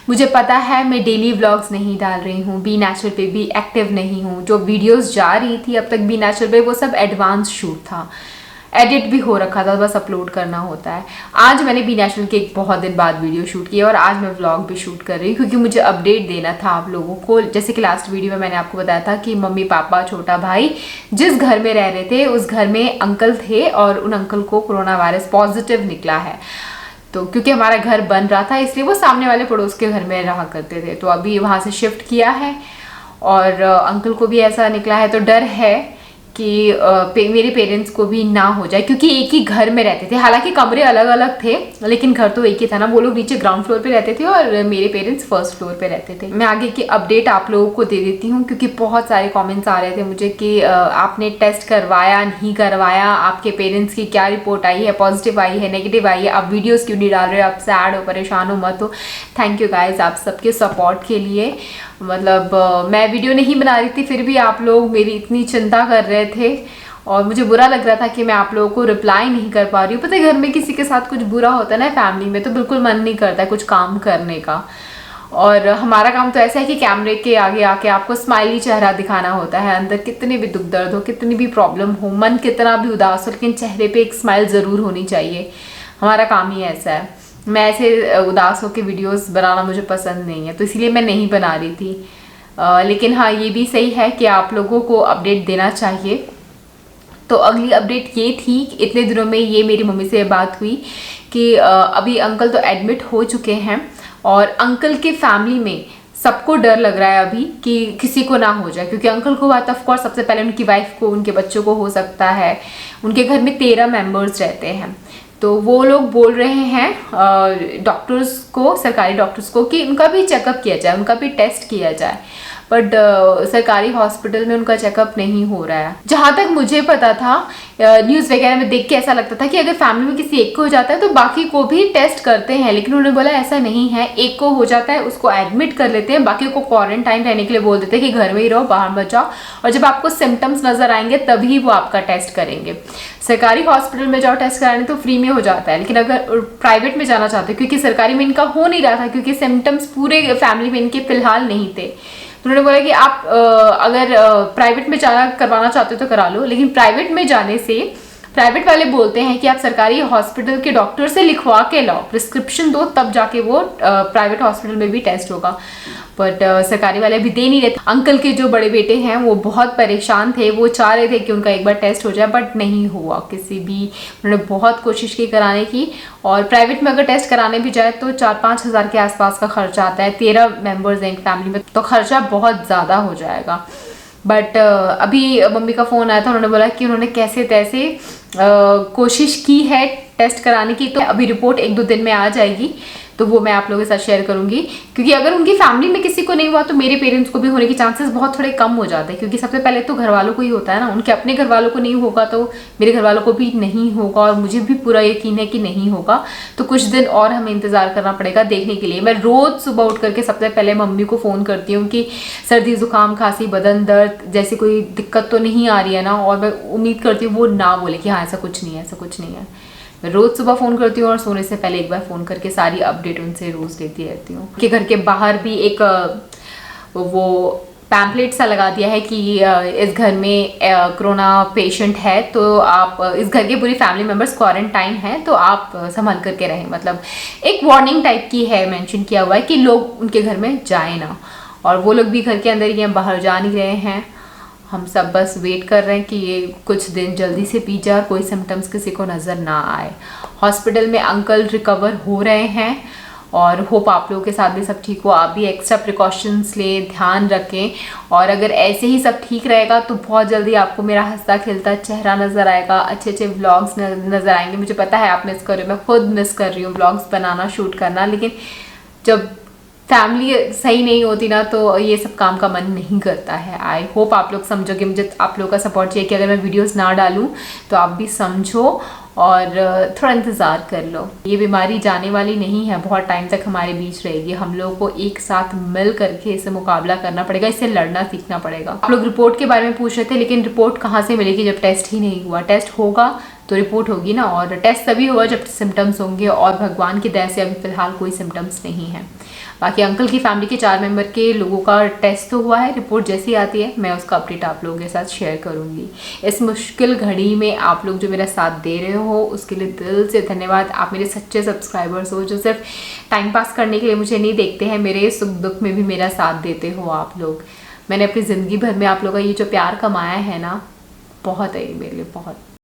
मुझे पता है मैं डेली व्लॉग्स नहीं डाल रही हूँ, बी नेचुरल पे भी एक्टिव नहीं हूँ। जो वीडियोस जा रही थी अब तक बी नेचुरल पे वो सब एडवांस शूट था, एडिट भी हो रखा था, बस अपलोड करना होता है। आज मैंने बी नेचुरल के एक बहुत दिन बाद वीडियो शूट किया और आज मैं व्लॉग भी शूट कर रही हूँ क्योंकि मुझे अपडेट देना था आप लोगों को। जैसे कि लास्ट वीडियो में मैंने आपको बताया था कि मम्मी पापा छोटा भाई जिस घर में रह रहे थे उस घर में अंकल थे और उन अंकल को कोरोना वायरस पॉजिटिव निकला है। तो क्योंकि हमारा घर बन रहा था इसलिए वो सामने वाले पड़ोस के घर में रहा करते थे, तो अभी वहाँ से शिफ्ट किया है और अंकल को भी ऐसा निकला है। तो डर है कि मेरे पेरेंट्स को भी ना हो जाए क्योंकि एक ही घर में रहते थे, हालांकि कमरे अलग अलग थे लेकिन घर तो एक ही था ना। वो लोग नीचे ग्राउंड फ्लोर पे रहते थे और मेरे पेरेंट्स फर्स्ट फ्लोर पे रहते थे। मैं आगे की अपडेट आप लोगों को दे देती हूँ क्योंकि बहुत सारे कमेंट्स आ रहे थे मुझे कि आपने टेस्ट करवाया नहीं करवाया, आपके पेरेंट्स की क्या रिपोर्ट आई है, पॉजिटिव आई है नेगेटिव आई है, आप वीडियोज़ क्यों नहीं डाल रहे हो, आप सैड हो परेशान हो मत हो। थैंक यू गाइज आप सबके सपोर्ट के लिए। मतलब मैं वीडियो नहीं बना रही थी फिर भी आप लोग मेरी इतनी चिंता कर रहे थे और मुझे बुरा लग रहा था कि मैं आप लोगों को रिप्लाई नहीं कर पा रही हूँ। पता है घर में किसी के साथ कुछ बुरा होता है ना फैमिली में तो बिल्कुल मन नहीं करता है कुछ काम करने का। और हमारा काम तो ऐसा है कि कैमरे के आगे आके आपको स्माइली चेहरा दिखाना होता है। अंदर कितने भी दुख दर्द हो, कितनी भी प्रॉब्लम हो, मन कितना भी उदास हो, लेकिन चेहरे पे एक स्माइल ज़रूर होनी चाहिए। हमारा काम ही ऐसा है। मैं ऐसे उदास होकर वीडियोस बनाना मुझे पसंद नहीं है तो इसीलिए मैं नहीं बना रही थी। लेकिन हाँ ये भी सही है कि आप लोगों को अपडेट देना चाहिए। तो अगली अपडेट ये थी कि इतने दिनों में ये मेरी मम्मी से बात हुई कि अभी अंकल तो एडमिट हो चुके हैं और अंकल के फैमिली में सबको डर लग रहा है अभी कि किसी को ना हो जाए क्योंकि अंकल को बात ऑफकोर्स सबसे पहले उनकी वाइफ को, उनके बच्चों को हो सकता है। उनके घर में 13 मेंबर्स रहते हैं तो वो लोग बोल रहे हैं डॉक्टर्स को, सरकारी डॉक्टर्स को कि उनका भी चेकअप किया जाए, उनका भी टेस्ट किया जाए। बट सरकारी हॉस्पिटल में उनका चेकअप नहीं हो रहा है। जहाँ तक मुझे पता था न्यूज़ वगैरह में देख के ऐसा लगता था कि अगर फैमिली में किसी एक को हो जाता है तो बाकी को भी टेस्ट करते हैं, लेकिन उन्होंने बोला ऐसा नहीं है। एक को हो जाता है उसको एडमिट कर लेते हैं, बाकी को क्वारंटाइन रहने के लिए बोल देते हैं कि घर में ही रहो, बाहर मत जाओ, और जब आपको सिम्टम्स नजर आएंगे तभी वो आपका टेस्ट करेंगे। सरकारी हॉस्पिटल में जाओ टेस्ट कराने तो फ्री में हो जाता है, लेकिन अगर प्राइवेट में जाना चाहते हो क्योंकि सरकारी में इनका हो नहीं रहा था क्योंकि सिम्टम्स पूरे फैमिली में इनके फिलहाल नहीं थे, तो उन्होंने बोला कि आप अगर प्राइवेट में जाना करवाना चाहते हो तो करा लो। लेकिन प्राइवेट में जाने से प्राइवेट वाले बोलते हैं कि आप सरकारी हॉस्पिटल के डॉक्टर से लिखवा के लाओ, प्रिस्क्रिप्शन दो, तब जाके वो प्राइवेट हॉस्पिटल में भी टेस्ट होगा। बट सरकारी वाले अभी दे नहीं रहे। अंकल के जो बड़े बेटे हैं वो बहुत परेशान थे, वो चाह रहे थे कि उनका एक बार टेस्ट हो जाए बट नहीं हुआ किसी भी। उन्होंने बहुत कोशिश की कराने की, और प्राइवेट में अगर टेस्ट कराने भी जाए तो 4-5 हज़ार के आसपास का खर्चा आता है। 13 मेंबर्स हैं एक फैमिली में तो खर्चा बहुत ज़्यादा हो जाएगा। बट अभी मम्मी का फ़ोन आया था, उन्होंने बोला कि उन्होंने कैसे तैसे कोशिश की है टेस्ट कराने की, तो अभी रिपोर्ट 1-2 दिन में आ जाएगी तो वो मैं आप लोगों के साथ शेयर करूंगी। क्योंकि अगर उनकी फैमिली में किसी को नहीं हुआ तो मेरे पेरेंट्स को भी होने के चांसेस बहुत थोड़े कम हो जाते हैं, क्योंकि सबसे पहले तो घर वालों को ही होता है ना। उनके अपने घर वालों को नहीं होगा तो मेरे घर वालों को भी नहीं होगा, और मुझे भी पूरा यकीन है कि नहीं होगा। तो कुछ दिन और हमें इंतजार करना पड़ेगा देखने के लिए। मैं रोज सुबह उठ करके सबसे पहले मम्मी को फ़ोन करती हूँ कि सर्दी जुकाम खांसी बदन दर्द जैसी कोई दिक्कत तो नहीं आ रही है ना, और मैं उम्मीद करती हूँ वो ना बोले कि हाँ ऐसा कुछ नहीं है, ऐसा कुछ नहीं है। मैं रोज सुबह फ़ोन करती हूँ और सोने से पहले एक बार फ़ोन करके सारी अपडेट उनसे रोज़ लेती रहती हूँ। कि घर के बाहर भी एक वो पैम्पलेट सा लगा दिया है कि इस घर में कोरोना पेशेंट है तो आप, इस घर के पूरी फैमिली मेम्बर्स क्वारंटाइन हैं तो आप संभल करके रहें। मतलब एक वार्निंग टाइप की है, मेंशन किया हुआ है कि लोग उनके घर में जाए ना, और वो लोग भी घर के अंदर ही हैं, बाहर जा नहीं रहे हैं। हम सब बस वेट कर रहे हैं कि ये कुछ दिन जल्दी से बीत जाए और कोई सिम्टम्स किसी को नज़र ना आए। हॉस्पिटल में अंकल रिकवर हो रहे हैं और होप आप लोगों के साथ भी सब ठीक हो। आप भी एक्स्ट्रा प्रिकॉशंस लें, ध्यान रखें, और अगर ऐसे ही सब ठीक रहेगा तो बहुत जल्दी आपको मेरा हंसता खिलता चेहरा नज़र आएगा, अच्छे अच्छे व्लॉग्स नज़र आएंगे। मुझे पता है आप मिस कर रहे हो, मैं खुद मिस कर रही हूँ व्लॉग्स बनाना, शूट करना, लेकिन जब फैमिली सही नहीं होती ना तो ये सब काम का मन नहीं करता है। आई होप आप लोग समझोगे, मुझे आप लोगों का सपोर्ट चाहिए कि अगर मैं वीडियोस ना डालूं तो आप भी समझो और थोड़ा इंतज़ार कर लो। ये बीमारी जाने वाली नहीं है, बहुत टाइम तक हमारे बीच रहेगी। हम लोगों को एक साथ मिल करके इसे मुकाबला करना पड़ेगा, इससे लड़ना सीखना पड़ेगा। आप लोग रिपोर्ट के बारे में पूछ रहे थे, लेकिन रिपोर्ट कहाँ से मिलेगी जब टेस्ट ही नहीं हुआ। टेस्ट होगा तो रिपोर्ट होगी ना, और टेस्ट तभी होगा जब सिम्टम्स होंगे, और भगवान की दया से अभी फ़िलहाल कोई सिम्टम्स नहीं है। बाकी अंकल की फैमिली के 4 मेंबर के लोगों का टेस्ट तो हुआ है, रिपोर्ट जैसी आती है मैं उसका अपडेट आप लोगों के साथ शेयर करूँगी। इस मुश्किल घड़ी में आप लोग जो मेरा साथ दे रहे हो उसके लिए दिल से धन्यवाद। आप मेरे सच्चे सब्सक्राइबर्स हो जो सिर्फ टाइम पास करने के लिए मुझे नहीं देखते हैं, मेरे सुख दुख में भी मेरा साथ देते हो आप लोग। मैंने अपनी ज़िंदगी भर में आप लोगों का ये जो प्यार कमाया है ना, बहुत है ये मेरे लिए, बहुत।